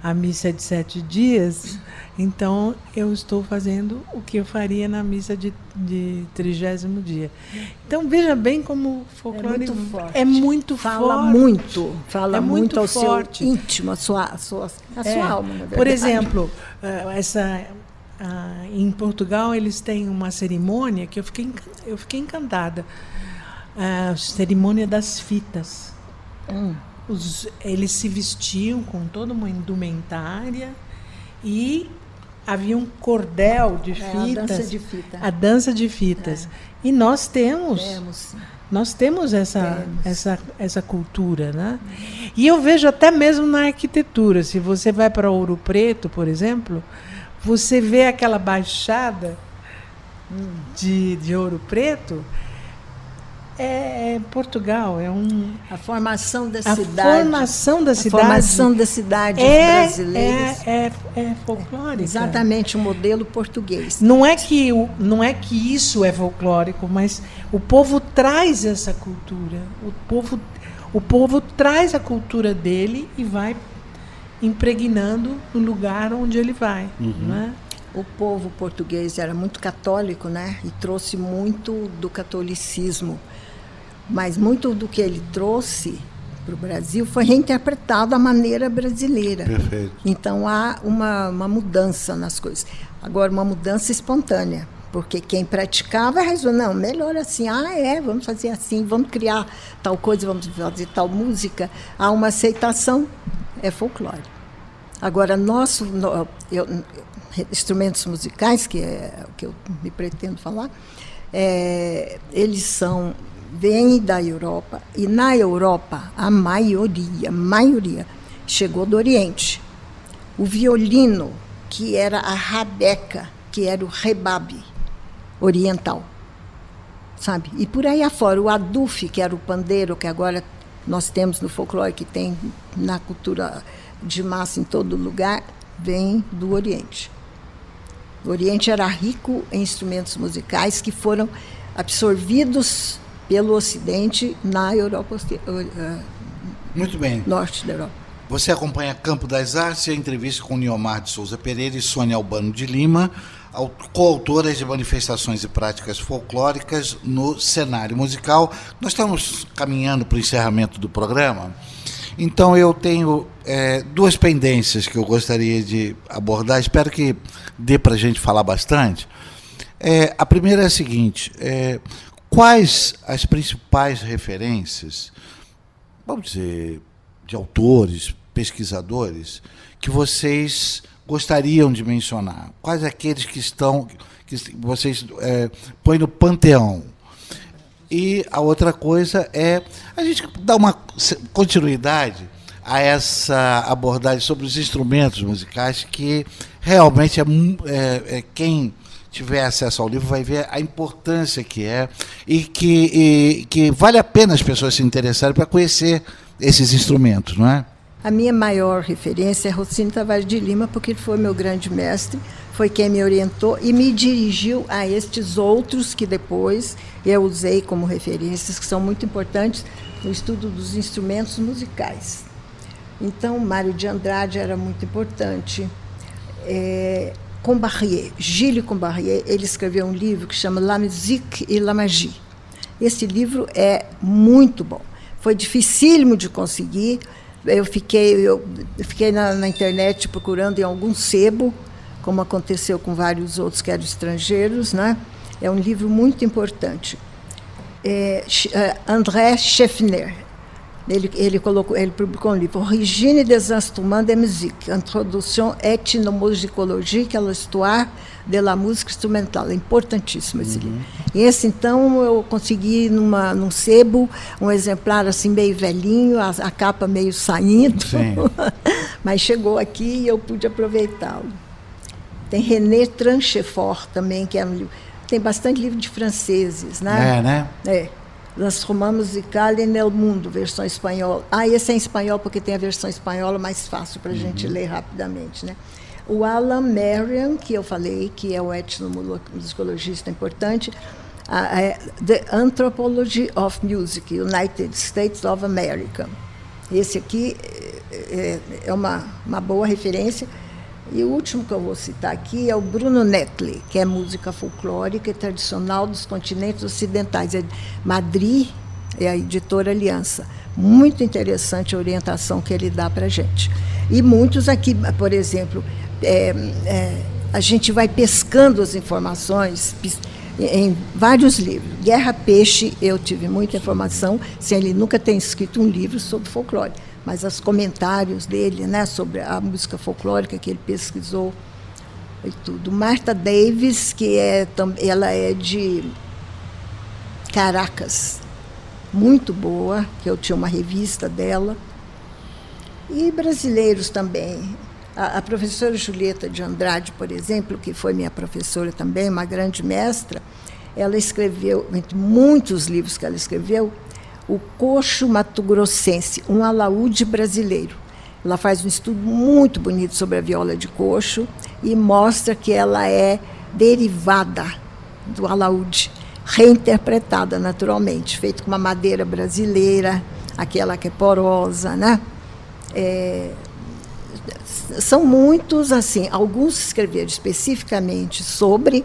a missa é de 7 dias, então eu estou fazendo o que eu faria na missa de 30º dia. Então veja bem como o folclore é muito forte. Fala muito ao forte. Seu íntimo, a sua alma, na verdade. Por exemplo, em Portugal eles têm uma cerimônia que eu fiquei encantada. A cerimônia das fitas. Eles se vestiam com toda uma indumentária e havia um cordel de fitas. A dança de fitas. E nós temos essa cultura, né? E eu vejo até mesmo na arquitetura. Se você vai para Ouro Preto, por exemplo, você vê aquela baixada de Ouro Preto. Portugal, a formação da cidade. A formação da cidade brasileira é folclórica. Exatamente o modelo português. Não é que isso é folclórico, mas o povo traz essa cultura. O povo traz a cultura dele e vai impregnando no lugar onde ele vai. Né? O povo português era muito católico, né? E trouxe muito do catolicismo. Mas muito do que ele trouxe para o Brasil foi reinterpretado à maneira brasileira. Perfeito. Então há uma mudança nas coisas. Agora, uma mudança espontânea, porque quem praticava resolveu, não, melhor assim, vamos fazer assim, vamos criar tal coisa, vamos fazer tal música. Há uma aceitação, é folclore. Agora, instrumentos musicais, que é o que eu me pretendo falar, eles vêm da Europa, e na Europa a maioria chegou do Oriente. O violino, que era a rabeca, que era o rebabe oriental, sabe? E por aí afora, o adufe, que era o pandeiro, que agora nós temos no folclore, que tem na cultura de massa em todo lugar, vem do Oriente. O Oriente era rico em instrumentos musicais que foram absorvidos pelo Ocidente na Europa, muito bem. Norte da Europa. Você acompanha Campo das Artes e a entrevista com Niomar de Souza Pereira e Sônia Albano de Lima, coautoras de manifestações e práticas folclóricas no cenário musical. Nós estamos caminhando para o encerramento do programa, então eu tenho duas pendências que eu gostaria de abordar, espero que dê para a gente falar bastante. A primeira é a seguinte, quais as principais referências, vamos dizer, de autores, pesquisadores, que vocês gostariam de mencionar? Quais aqueles que vocês põem no panteão? E a outra coisa é a gente dar uma continuidade a essa abordagem sobre os instrumentos musicais, que realmente quem tiver acesso ao livro vai ver a importância que é e que vale a pena as pessoas se interessarem para conhecer esses instrumentos, não é? A minha maior referência é Rossini Tavares de Lima, porque ele foi meu grande mestre, foi quem me orientou e me dirigiu a estes outros que depois eu usei como referências, que são muito importantes no estudo dos instrumentos musicais. Então, Mário de Andrade era muito importante. Combarrier, Gilles Combarrier, ele escreveu um livro que chama La Musique et la Magie. Esse livro é muito bom. Foi dificílimo de conseguir. Eu fiquei na internet procurando em algum sebo, como aconteceu com vários outros que eram estrangeiros, né? É um livro muito importante. André Scheffner, ele publicou um livro, Origine des instruments de musique, Introduction ethnomusicologique à l'histoire de la música instrumental. É importantíssimo esse livro. E esse, então, eu consegui num sebo, um exemplar assim meio velhinho, a capa meio saindo, mas chegou aqui e eu pude aproveitá-lo. Tem René Tranchefort também, que é um livro. Tem bastante livro de franceses, né? Né? L'instrument musical nel mundo, versão espanhola. Esse é em espanhol porque tem a versão espanhola mais fácil para a gente ler rapidamente, né? O Alan Merriam, que eu falei, que é o etnomusicologista importante, The Anthropology of Music, United States of America. Esse aqui é uma boa referência. E o último que eu vou citar aqui é o Bruno Netley, que é música folclórica e tradicional dos continentes ocidentais. É de Madrid, é a editora Aliança. Muito interessante a orientação que ele dá para a gente. E muitos aqui, por exemplo, a gente vai pescando as informações em vários livros. Guerra Peixe, eu tive muita informação, sem ele nunca ter escrito um livro sobre folclore. Mas os comentários dele, né, sobre a música folclórica que ele pesquisou e tudo. Martha Davis, ela é de Caracas, muito boa, que eu tinha uma revista dela. E brasileiros também. A professora Julieta de Andrade, por exemplo, que foi minha professora também, uma grande mestra, ela escreveu, entre muitos livros que ela escreveu, o Coxo Mato-Grossense, um alaúde brasileiro. Ela faz um estudo muito bonito sobre a viola de coxo e mostra que ela é derivada do alaúde, reinterpretada naturalmente, feito com uma madeira brasileira, aquela que é porosa, né? São muitos, assim, alguns escreveram especificamente sobre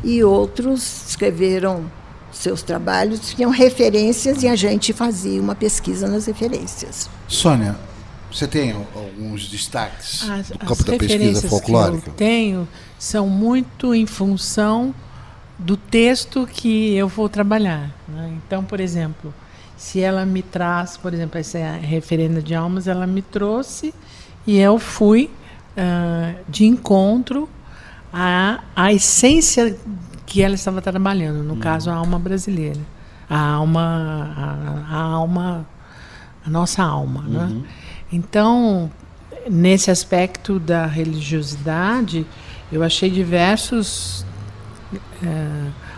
e outros escreveram seus trabalhos, tinham referências e a gente fazia uma pesquisa nas referências. Sônia, você tem alguns destaques do campo da pesquisa referências folclórica? Que eu tenho são muito em função do texto que eu vou trabalhar, né? Então, por exemplo, se ela me traz, por exemplo, essa referenda de almas, ela me trouxe e eu fui de encontro à essência que ela estava trabalhando, no caso a alma brasileira, a nossa alma, né? Então, nesse aspecto da religiosidade, eu achei diversos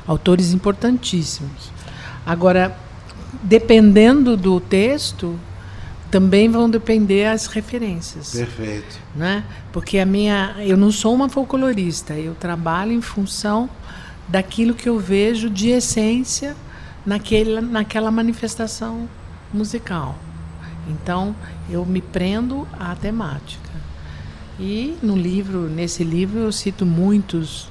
autores importantíssimos. Agora, dependendo do texto, também vão depender as referências. Perfeito. Né? Porque eu não sou uma folclorista, eu trabalho em função daquilo que eu vejo de essência naquela manifestação musical. Então, eu me prendo à temática. E nesse livro eu cito muitos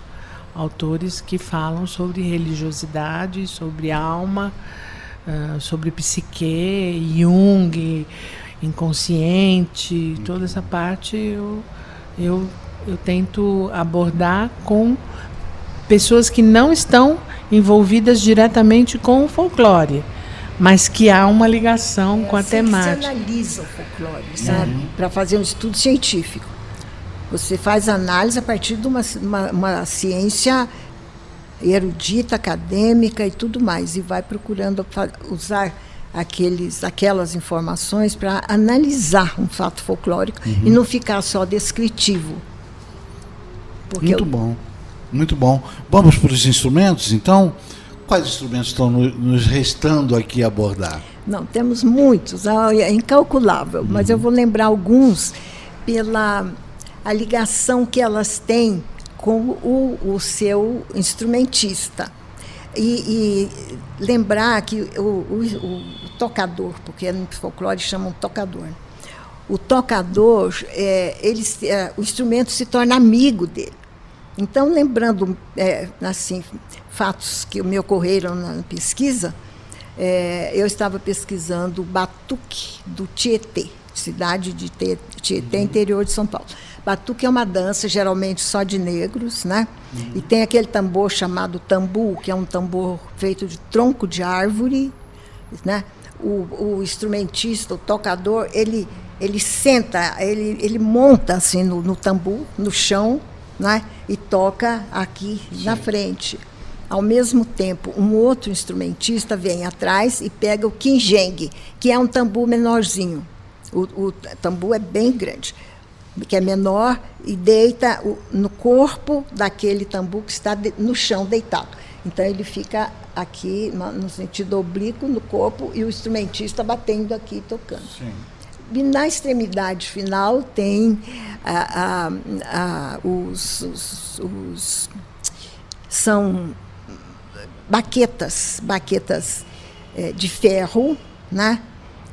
autores que falam sobre religiosidade, sobre alma, sobre psique, Jung, inconsciente, toda essa parte eu tento abordar com pessoas que não estão envolvidas diretamente com o folclore, mas que há uma ligação com a temática. Você analisa o folclore, sabe? Para fazer um estudo científico. Você faz análise a partir de uma ciência erudita, acadêmica e tudo mais, e vai procurando usar aquelas informações para analisar um fato folclórico e não ficar só descritivo. Muito bom, muito bom. Vamos para os instrumentos, então? Quais instrumentos estão nos restando aqui abordar? Não, temos muitos, é incalculável, mas eu vou lembrar alguns pela a ligação que elas têm com o seu instrumentista. E lembrar que o tocador, porque no folclore chamam tocador, o tocador, o instrumento se torna amigo dele. Então, lembrando assim, fatos que me ocorreram na pesquisa, eu estava pesquisando o batuque do Tietê, cidade de Tietê, interior de São Paulo. Batuque é uma dança, geralmente só de negros, né? E tem aquele tambor chamado tambu, que é um tambor feito de tronco de árvore, né? O instrumentista, o tocador, ele senta, ele monta assim no tambu, no chão, né? E toca aqui na frente. Ao mesmo tempo, um outro instrumentista vem atrás e pega o quinjengue, que é um tambu menorzinho. O tambu é bem grande, que é menor, e deita no corpo daquele tambu que está no chão deitado. Então ele fica aqui no sentido oblíquo no corpo e o instrumentista batendo aqui, tocando. Sim. E na extremidade final tem são baquetas de ferro, né?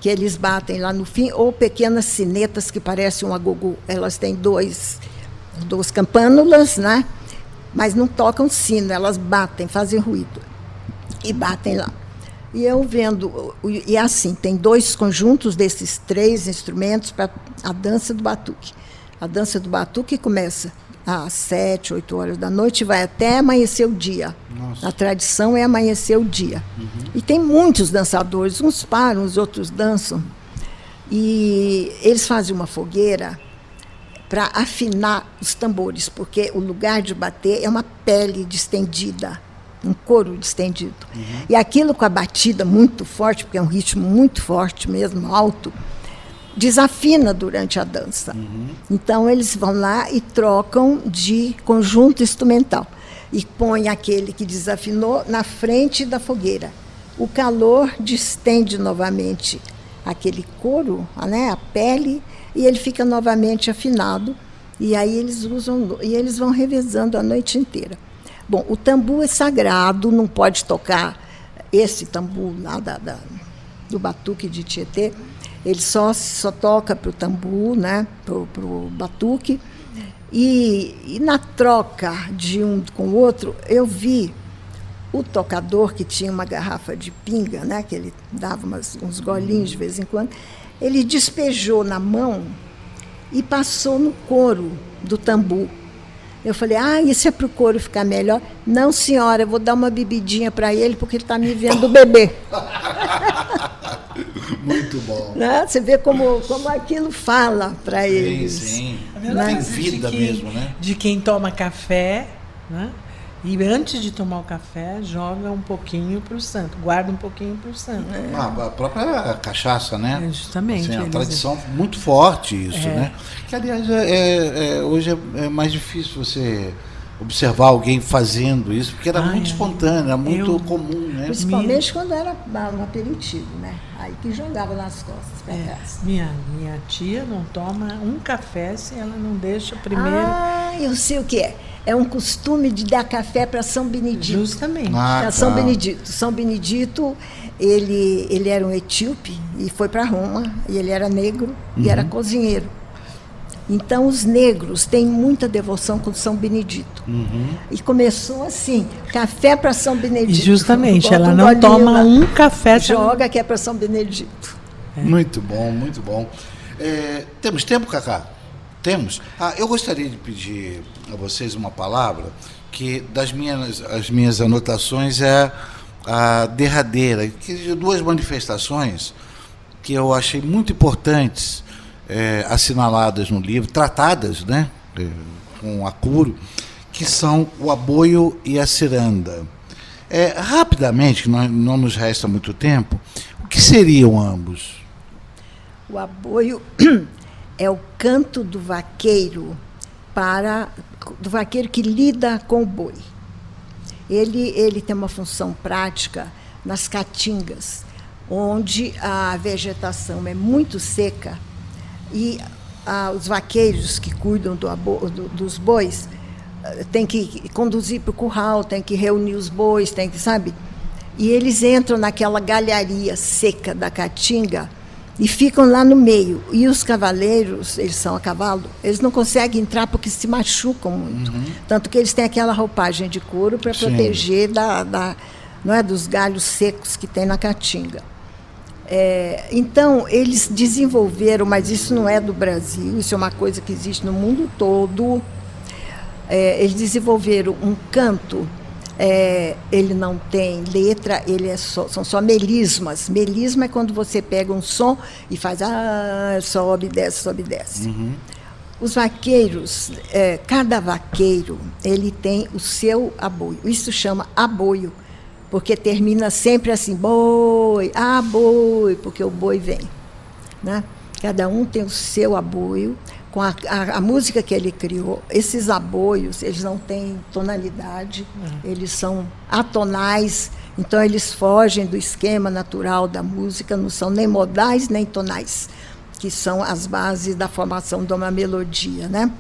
Que eles batem lá no fim, ou pequenas sinetas que parecem um agogô. Elas têm duas campânulas, né? Mas não tocam sino, elas batem, fazem ruído e batem lá. E eu vendo, e assim, tem 2 conjuntos desses 3 instrumentos para a dança do batuque. A dança do batuque começa às 7, 8 horas da noite e vai até amanhecer o dia. Nossa. A tradição é amanhecer o dia. Uhum. E tem muitos dançadores, uns param, os outros dançam. E eles fazem uma fogueira para afinar os tambores, porque o lugar de bater é uma pele distendida, um couro distendido. Uhum. E aquilo com a batida muito forte, porque é um ritmo muito forte mesmo, alto, desafina durante a dança. Uhum. Então, eles vão lá e trocam de conjunto instrumental. E põem aquele que desafinou na frente da fogueira. O calor distende novamente aquele couro, né, a pele, e ele fica novamente afinado. E aí eles vão revezando a noite inteira. Bom, o tambu é sagrado, não pode tocar esse tambu lá do batuque de Tietê. Ele só toca para o tambu, né, para o batuque. E na troca de um com o outro, eu vi o tocador, que tinha uma garrafa de pinga, né, que ele dava uns golinhos de vez em quando, ele despejou na mão e passou no couro do tambu. Eu falei, isso é para o couro ficar melhor. Não, senhora, eu vou dar uma bebidinha para ele, porque ele está me vendo beber. Muito bom. Né? Você vê como aquilo fala para eles. Sim, né? Tem vida mesmo, né? De quem toma café, né? E antes de tomar o café, joga um pouquinho para o santo, guarda um pouquinho para o santo. A própria cachaça, né? Justamente. Assim, a tradição muito forte isso, né? Que, aliás, hoje é mais difícil você observar alguém fazendo isso, porque era muito espontâneo, era muito comum, né? Principalmente quando era no aperitivo, né? Aí que jogava nas costas para casa. Minha tia não toma um café se ela não deixa primeiro. Eu sei o que é. É um costume de dar café para São Benedito. Justamente. São Benedito. São Benedito, ele era um etíope e foi para Roma, e ele era negro e era cozinheiro. Então, os negros têm muita devoção com São Benedito. E começou assim, café para São Benedito. E justamente, ela não toma um café. Joga que é para São Benedito. Muito bom, muito bom. Temos tempo, Cacá? Temos? Eu gostaria de pedir a vocês uma palavra, que as minhas anotações é a derradeira, que de 2 manifestações que eu achei muito importantes, assinaladas no livro, tratadas, né, com acuro, que são o aboio e a ciranda. Rapidamente, que não nos resta muito tempo, o que seriam ambos? O aboio é o canto do vaqueiro que lida com o boi. Ele tem uma função prática nas caatingas, onde a vegetação é muito seca e os vaqueiros que cuidam dos bois têm que conduzir para o curral, têm que reunir os bois, têm que, sabe? E eles entram naquela galharia seca da caatinga e ficam lá no meio. E os cavaleiros, eles são a cavalo, eles não conseguem entrar porque se machucam muito. Tanto que eles têm aquela roupagem de couro para proteger não é, dos galhos secos que tem na caatinga. Então, eles desenvolveram, mas isso não é do Brasil, isso é uma coisa que existe no mundo todo. Eles desenvolveram um canto. Ele não tem letra, são só melismas. Melisma é quando você pega um som e faz sobe, desce, sobe, desce. Os vaqueiros, cada vaqueiro, ele tem o seu aboio. Isso chama aboio, porque termina sempre assim, boi, boi, porque o boi vem, né? Cada um tem o seu aboio, com a música que ele criou. Esses aboios, eles não têm tonalidade, eles são atonais, então eles fogem do esquema natural da música, não são nem modais nem tonais, que são as bases da formação de uma melodia, né?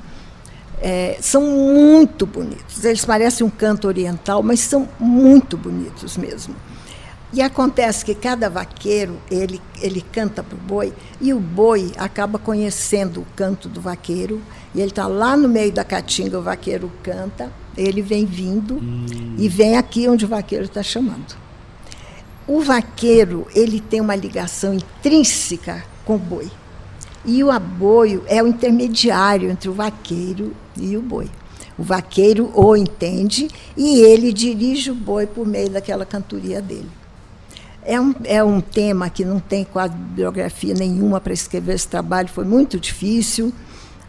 São muito bonitos, eles parecem um canto oriental, mas são muito bonitos mesmo. E acontece que cada vaqueiro, ele canta para o boi, e o boi acaba conhecendo o canto do vaqueiro, e ele está lá no meio da caatinga, o vaqueiro canta, ele vem vindo e vem aqui onde o vaqueiro está chamando. O vaqueiro, ele tem uma ligação intrínseca com o boi, e o aboio é o intermediário entre o vaqueiro e o boi. O vaqueiro o entende e ele dirige o boi por meio daquela cantoria dele. É um tema que não tem quase bibliografia nenhuma para escrever esse trabalho, foi muito difícil,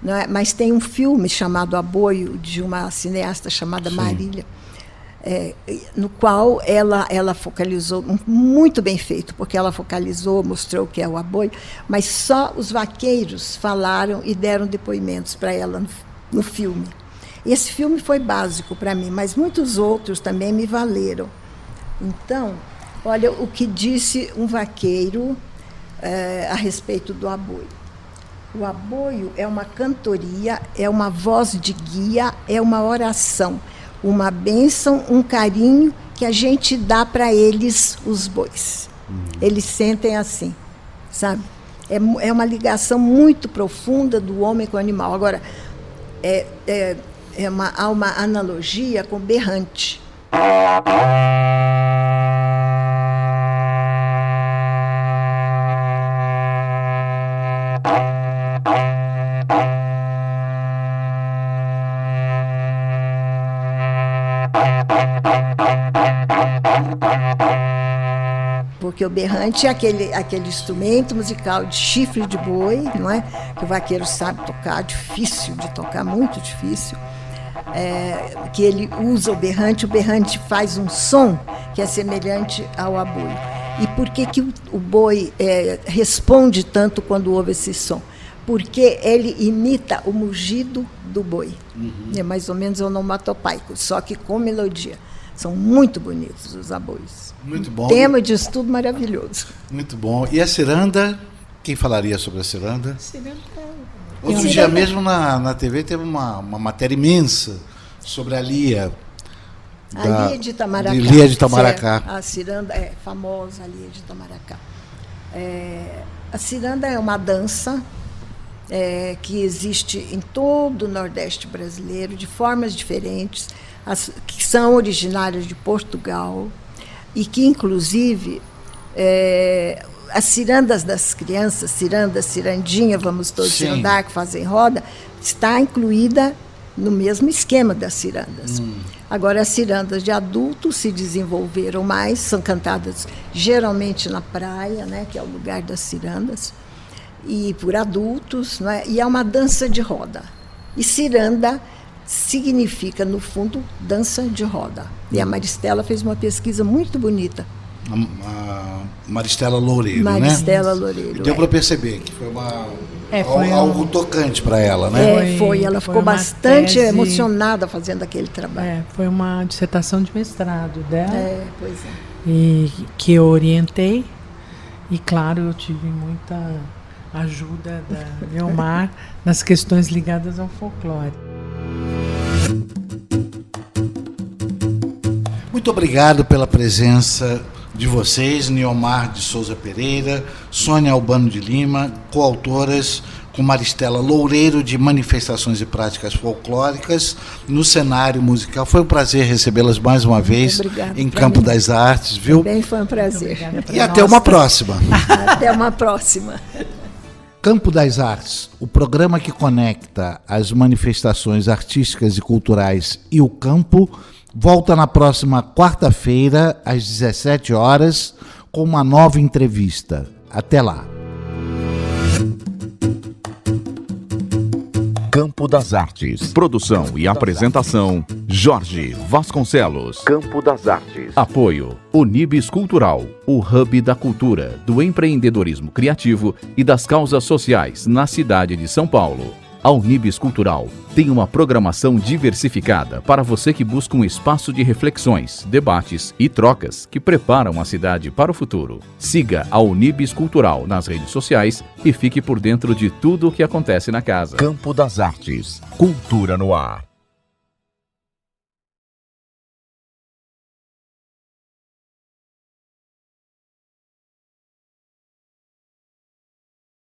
não é? Mas tem um filme chamado Aboio, de uma cineasta chamada Marília, no qual ela focalizou, muito bem feito, porque ela focalizou, mostrou o que é o aboio, mas só os vaqueiros falaram e deram depoimentos para ela no filme. Esse filme foi básico para mim, mas muitos outros também me valeram. Então, olha o que disse um vaqueiro a respeito do aboio. O aboio é uma cantoria, é uma voz de guia, é uma oração, uma bênção, um carinho que a gente dá para eles, os bois. Eles sentem assim, sabe? É uma ligação muito profunda do homem com o animal. Agora, há uma analogia com berrante. Porque o berrante é aquele instrumento musical de chifre de boi, não é? Que o vaqueiro sabe tocar, difícil de tocar, muito difícil. Que ele usa o berrante faz um som que é semelhante ao aboio. E por que o boi responde tanto quando ouve esse som? Porque ele imita o mugido do boi. É mais ou menos onomatopaico, só que com melodia. São muito bonitos os aboios. Muito bom. Tema de estudo maravilhoso. Muito bom. E a ciranda? Quem falaria sobre a ciranda? Ciranda. Outro dia mesmo na TV teve uma matéria imensa sobre a Lia. A Lia de Itamaracá. Lia de Itamaracá. A ciranda é famosa, a Lia de Itamaracá. A ciranda é uma dança que existe em todo o Nordeste brasileiro, de formas diferentes, que são originárias de Portugal, e que, inclusive, as cirandas das crianças, cirandinha, vamos todos andar, que fazem roda, está incluída no mesmo esquema das cirandas. Agora, as cirandas de adultos se desenvolveram mais, são cantadas geralmente na praia, né, que é o lugar das cirandas, e por adultos, não é? E é uma dança de roda. E ciranda significa, no fundo, dança de roda. E a Maristela fez uma pesquisa muito bonita. A Maristela Loureiro, Maristela Loureiro. Deu para perceber que foi algo tocante para ela, né? Ela ficou bastante emocionada fazendo aquele trabalho. Foi uma dissertação de mestrado dela. Pois é. E que eu orientei. E, claro, eu tive muita ajuda da Neomar nas questões ligadas ao folclore. Muito obrigado pela presença de vocês, Neomar de Souza Pereira, Sônia Albano de Lima, coautoras com Maristela Loureiro de Manifestações e Práticas Folclóricas no cenário musical. Foi um prazer recebê-las mais uma vez em Campo das Artes, viu? Também foi um prazer. E até uma próxima. Até uma próxima. Campo das Artes, o programa que conecta as manifestações artísticas e culturais e o campo, volta na próxima quarta-feira, às 17 horas, com uma nova entrevista. Até lá. Campo das Artes. Produção e apresentação, Jorge Vasconcelos. Campo das Artes. Apoio, Unibis Cultural, o hub da cultura, do empreendedorismo criativo e das causas sociais na cidade de São Paulo. A Unibis Cultural tem uma programação diversificada para você que busca um espaço de reflexões, debates e trocas que preparam a cidade para o futuro. Siga a Unibis Cultural nas redes sociais e fique por dentro de tudo o que acontece na casa. Campo das Artes. Cultura no ar.